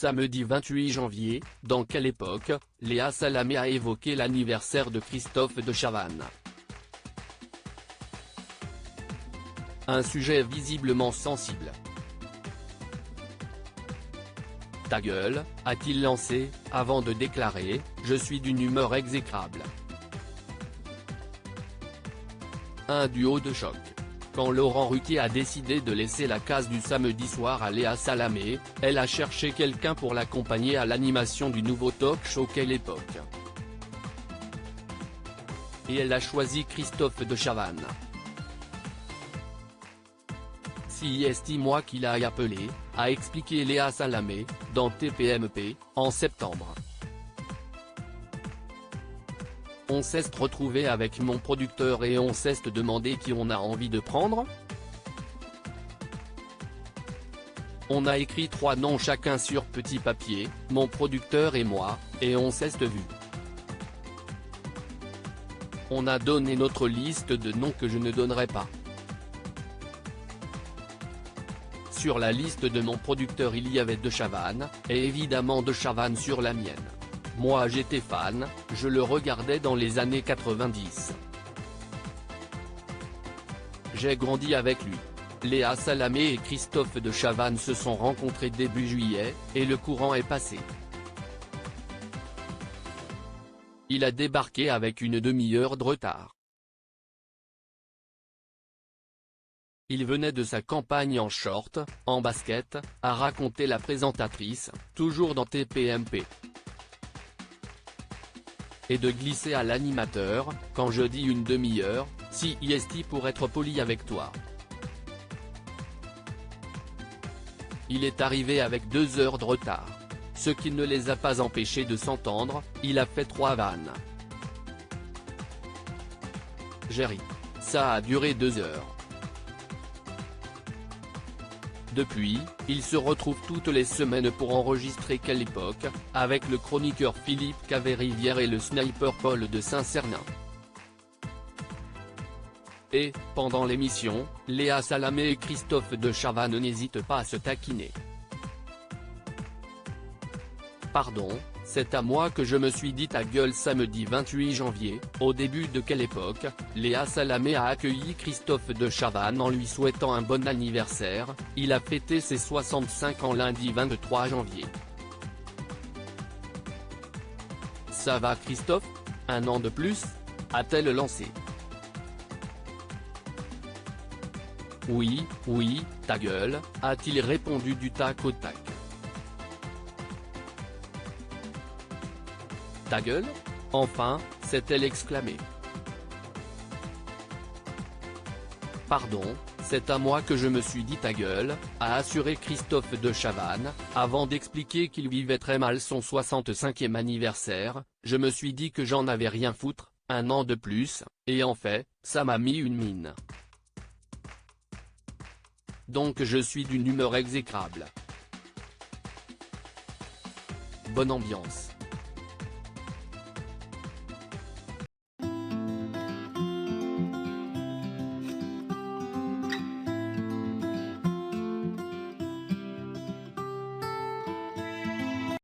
Samedi 28 janvier, dans quelle époque, Léa Salamé a évoqué l'anniversaire de Christophe de Chavannes. Un sujet visiblement sensible. Ta gueule, a-t-il lancé, avant de déclarer « Je suis d'une humeur exécrable ». Un duo de choc. Quand Laurent Ruquier a décidé de laisser la case du samedi soir à Léa Salamé, elle a cherché quelqu'un pour l'accompagner à l'animation du nouveau talk-show Quelle époque. Et elle a choisi Christophe de Chavannes. C'est moi qui l'a appelé, a expliqué Léa Salamé, dans TPMP, en septembre. On s'est retrouvé avec mon producteur et on s'est demandé qui on a envie de prendre. On a écrit 3 noms chacun sur petit papier, mon producteur et moi, et on s'est vu. On a donné notre liste de noms que je ne donnerai pas. Sur la liste de mon producteur il y avait De Chavannes, et évidemment De Chavannes sur la mienne. Moi j'étais fan, je le regardais dans les années 90. J'ai grandi avec lui. Léa Salamé et Christophe de Chavannes se sont rencontrés début juillet, et le courant est passé. Il a débarqué avec une demi-heure de retard. Il venait de sa campagne en short, en basket, a raconté la présentatrice, toujours dans TPMP. Et de glisser à l'animateur, quand je dis une demi-heure, si pour être poli avec toi. Il est arrivé avec 2 heures de retard. Ce qui ne les a pas empêchés de s'entendre, il a fait 3 vannes. J'ai ri. Ça a duré 2 heures. Depuis, ils se retrouvent toutes les semaines pour enregistrer Quelle époque, avec le chroniqueur Philippe Caverivière et le sniper Paul de Saint-Cernin. Et, pendant l'émission, Léa Salamé et Christophe de Chavannes n'hésitent pas à se taquiner. Pardon, c'est à moi que je me suis dit ta gueule samedi 28 janvier, au début de Quelle époque, Léa Salamé a accueilli Christophe de Chavannes en lui souhaitant un bon anniversaire, il a fêté ses 65 ans lundi 23 janvier. Ça va Christophe? Un an de plus? A-t-elle lancé. Oui, ta gueule, a-t-il répondu du tac au tac. Ta gueule? Enfin, s'est-elle exclamée. Pardon, c'est à moi que je me suis dit ta gueule, a assuré Christophe de Chavannes, avant d'expliquer qu'il vivait très mal son 65e anniversaire, je me suis dit que j'en avais rien foutre, un an de plus, et en fait, ça m'a mis une mine. Donc je suis d'une humeur exécrable. Bonne ambiance.